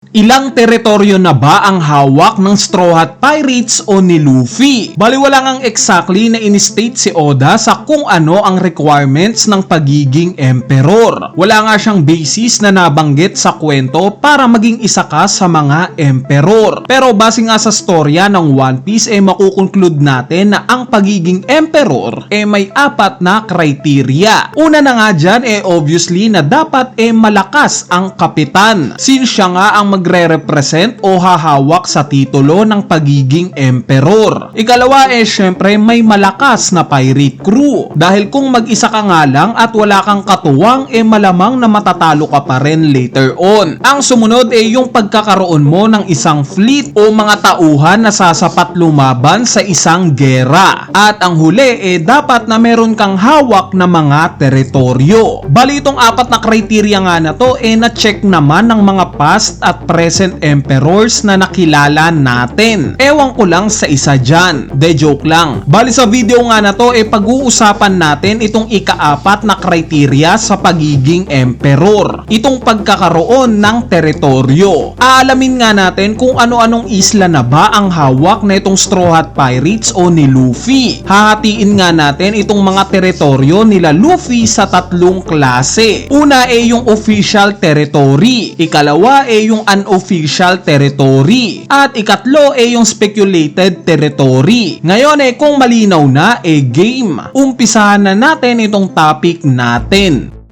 Ilang teritoryo na ba ang hawak ng Straw Hat Pirates o ni Luffy? Baliwala ngang exactly na in-state si Oda sa kung ano ang requirements ng pagiging emperor. Wala nga siyang basis na nabanggit sa kwento para maging isa ka sa mga emperor. Pero base nga sa storya ng One Piece makukonclude natin na ang pagiging emperor may apat na criteria. Una na nga dyan obviously na dapat malakas ang kapitan. Since siya nga ang magre-represent o hahawak sa titulo ng pagiging emperor. Ikalawa syempre may malakas na pirate crew. Dahil kung mag-isa ka nga lang at wala kang katuwang malamang na matatalo ka pa rin later on. Ang sumunod yung pagkakaroon mo ng isang fleet o mga tauhan na sasapat lumaban sa isang gera. At ang huli dapat na meron kang hawak na mga teritoryo. Bali itong apat na criteria nga na to na-check naman ng mga past at present emperors na nakilala natin. Ewan ko lang sa isa dyan. De joke lang. Bali sa video nga na to pag-uusapan natin itong ikaapat na criteria sa pagiging emperor. Itong pagkakaroon ng teritoryo. Aalamin nga natin kung ano-anong isla na ba ang hawak na itong Straw Hat Pirates o ni Luffy. Hahatiin nga natin itong mga teritoryo nila Luffy sa tatlong klase. Una yung official territory. Ikalawa yung unofficial territory. At ikatlo yung speculated territory. Ngayon kung malinaw na game. Umpisahan na natin itong topic natin.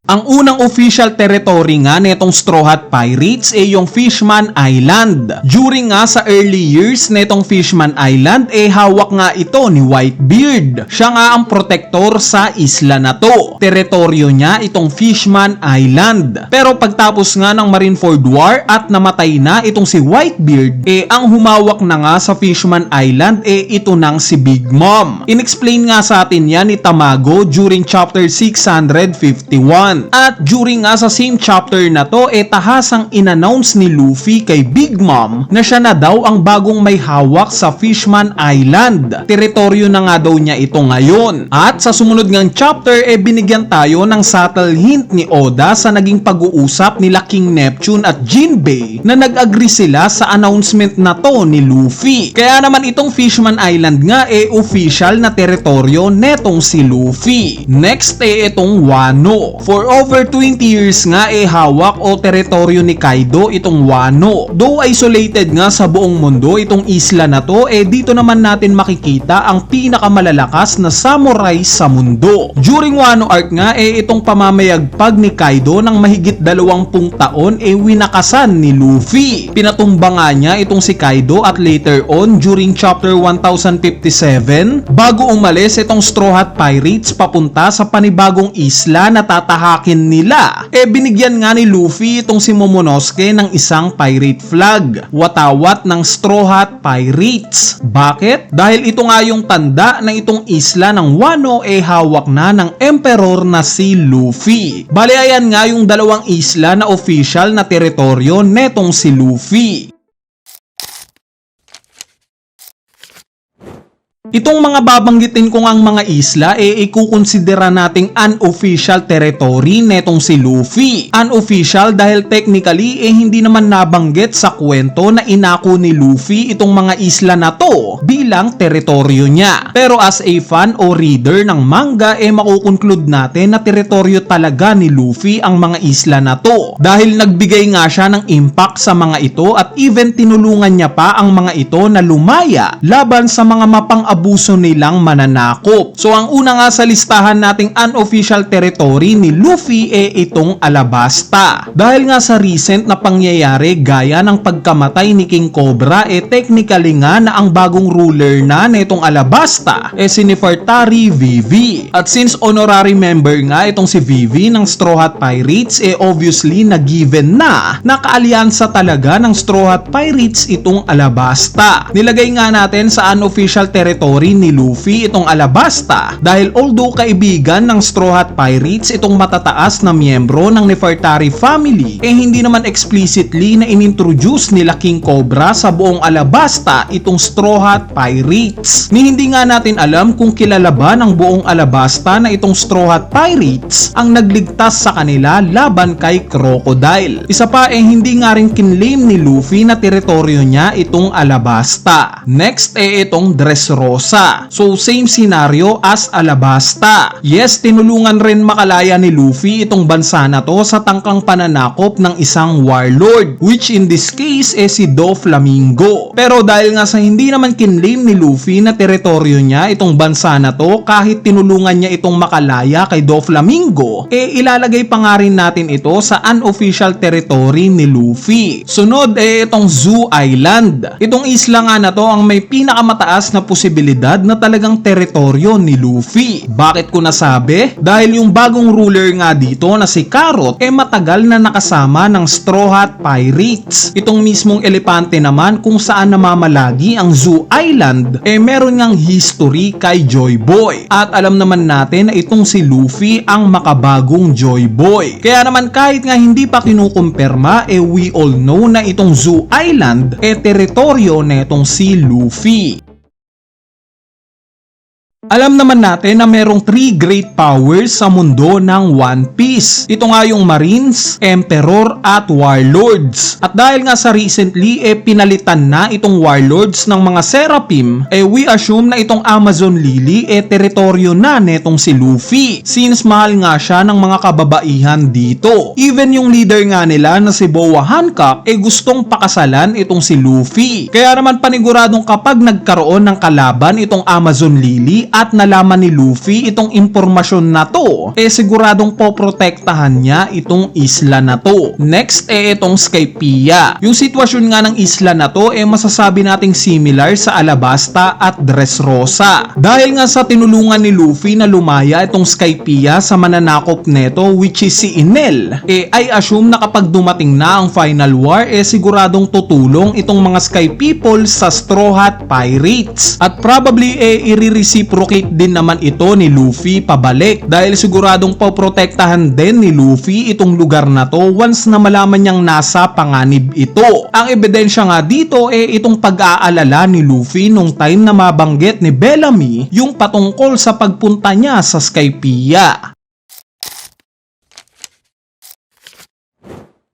Ang unang official territory nga netong Straw Hat Pirates yung Fishman Island. During nga sa early years netong Fishman Island hawak nga ito ni Whitebeard. Siya nga ang protector sa isla na to. Teritoryo niya itong Fishman Island. Pero pagtapos nga ng Marineford War at namatay na itong si Whitebeard, ang humawak na nga sa Fishman Island ito nang si Big Mom. Inexplain nga sa atin yan ni Tamago during chapter 651. At during nga sa same chapter na to tahasang in-announce ni Luffy kay Big Mom na siya na daw ang bagong may hawak sa Fishman Island. Teritoryo na nga daw niya ito ngayon. At sa sumunod ngang chapter binigyan tayo ng subtle hint ni Oda sa naging pag-uusap nila King Neptune at Jinbei na nag-agree sila sa announcement na to ni Luffy. Kaya naman itong Fishman Island nga official na teritoryo netong si Luffy. Next itong Wano. For over 20 years nga hawak o teritoryo ni Kaido itong Wano. Though isolated nga sa buong mundo itong isla na to dito naman natin makikita ang pinakamalalakas na samurai sa mundo. During Wano arc nga itong pamamayagpag ni Kaido ng mahigit 20 taon winakasan ni Luffy. Pinatumba nga niya itong si Kaido at later on during chapter 1057 bago umalis itong Straw Hat Pirates papunta sa panibagong isla na tatahakin nila. Binigyan nga ni Luffy itong si Momonosuke ng isang pirate flag. Watawat ng Straw Hat Pirates. Bakit? Dahil ito nga yung tanda na itong isla ng Wano hawak na ng emperor na si Luffy. Bali ayan nga yung dalawang isla na official na teritoryo netong si Luffy. Itong mga babanggitin kong ang mga isla ikukonsidera nating unofficial territory netong si Luffy. Unofficial dahil technically hindi naman nabanggit sa kwento na inako ni Luffy itong mga isla na to bilang teritoryo niya. Pero as a fan o reader ng manga makukonclude natin na teritoryo talaga ni Luffy ang mga isla na to. Dahil nagbigay nga siya ng impact sa mga ito at even tinulungan niya pa ang mga ito na lumaya laban sa mga abuso nilang mananakop. So ang una nga sa listahan nating unofficial territory ni Luffy itong Alabasta. Dahil nga sa recent na pangyayari gaya ng pagkamatay ni King Cobra technically nga na ang bagong ruler na netong Alabasta si Nefertari Vivi. At since honorary member nga itong si Vivi ng Straw Hat Pirates obviously na given na nakaalyansa talaga ng Straw Hat Pirates itong Alabasta. Nilagay nga natin sa unofficial territory territory ni Luffy itong Alabasta dahil although kaibigan ng Straw Hat Pirates itong matataas na miyembro ng Nefertari family, hindi naman explicitly na inintroduce nila King Cobra sa buong Alabasta itong Straw Hat Pirates. Ni hindi nga natin alam kung kilala ba ng buong Alabasta na itong Straw Hat Pirates ang nagligtas sa kanila laban kay Crocodile. Isa pa hindi nga rin kinlaim ni Luffy na teritoryo niya itong Alabasta. Next itong Dressrosa. So same scenario as Alabasta. Yes, tinulungan rin makalaya ni Luffy itong bansa na to sa tangkang pananakop ng isang warlord, which in this case si Doflamingo. Pero dahil nga sa hindi naman kinlaim ni Luffy na teritoryo niya itong bansa na to, kahit tinulungan niya itong makalaya kay Doflamingo, ilalagay pa nga rin natin ito sa unofficial territory ni Luffy. Sunod itong Zoo Island. Itong isla nga na to ang may pinakamataas na posibilidad na talagang teritoryo ni Luffy. Bakit ko nasabi? Dahil yung bagong ruler nga dito na si Carrot matagal na nakasama ng Straw Hat Pirates. Itong mismong elepante naman kung saan namamalagi ang Zoo Island meron ngang history kay Joy Boy. At alam naman natin na itong si Luffy ang makabagong Joy Boy. Kaya naman kahit nga hindi pa kinukumpirma we all know na itong Zoo Island teritoryo netong si Luffy. Alam naman natin na merong 3 great powers sa mundo ng One Piece. Ito nga yung Marines, Emperor at Warlords. At dahil nga sa recently pinalitan na itong Warlords ng mga Seraphim, we assume na itong Amazon Lily teritoryo na netong si Luffy, since mahal nga siya ng mga kababaihan dito. Even yung leader nga nila na si Boa Hancock gustong pakasalan itong si Luffy. Kaya naman paniguradong kapag nagkaroon ng kalaban itong Amazon Lily at nalaman ni Luffy itong impormasyon na to, siguradong poprotektahan niya itong isla na to. Next itong Skypiea. Yung sitwasyon nga ng isla na to masasabi nating similar sa Alabasta at Dressrosa. Dahil nga sa tinulungan ni Luffy na lumaya itong Skypiea sa mananakop neto, which is si Enel, I assume na kapag dumating na ang final war siguradong tutulong itong mga Sky People sa Straw Hat Pirates. At probably i-reciprocate din naman ito ni Luffy pabalik dahil siguradong poprotektahan din ni Luffy itong lugar na to once na malaman niyang nasa panganib ito. Ang ebidensya nga dito itong pag-aalala ni Luffy nung time na mabanggit ni Bellamy yung patungkol sa pagpunta niya sa Skypiea.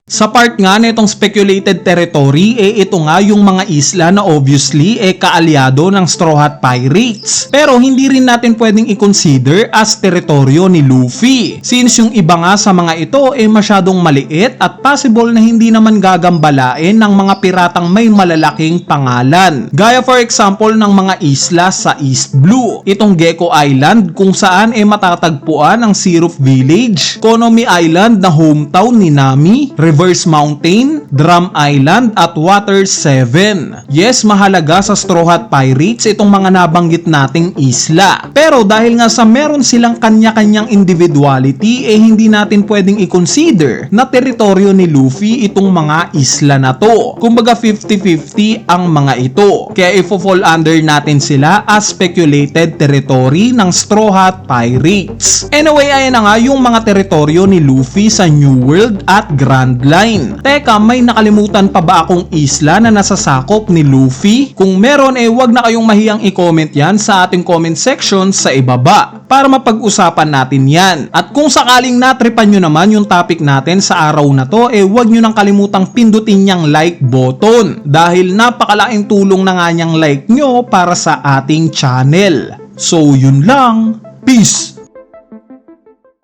Sa part nga nitong speculated territory, ito nga yung mga isla na obviously kaalyado ng Straw Hat Pirates. Pero hindi rin natin pwedeng i-consider as teritoryo ni Luffy, since yung iba nga sa mga ito masyadong maliit at possible na hindi naman gagambalain ng mga piratang may malalaking pangalan. Gaya for example ng mga isla sa East Blue, itong Gecko Island kung saan matatagpuan ang Syrup Village, Konomi Island na hometown ni Nami, Reverse Mountain, Drum Island at Water 7. Yes, mahalaga sa Straw Hat Pirates itong mga nabanggit nating isla. Pero dahil nga sa meron silang kanya-kanyang individuality, hindi natin pwedeng i-consider na teritoryo ni Luffy itong mga isla na to. Kumbaga 50-50 ang mga ito. Kaya ifo-fall under natin sila as speculated territory ng Straw Hat Pirates. Anyway, ayan na nga yung mga teritoryo ni Luffy sa New World at Grand Line. Teka, may nakalimutan pa ba akong isla na nasasakop ni Luffy? Kung meron wag na kayong mahiyang i-comment yan sa ating comment section sa ibaba para mapag-usapan natin yan. At kung sakaling natripan nyo naman yung topic natin sa araw na to, wag nyo nang kalimutang pindutin yung like button dahil napakalaking tulong na nga niyang like nyo para sa ating channel. So yun lang. Peace!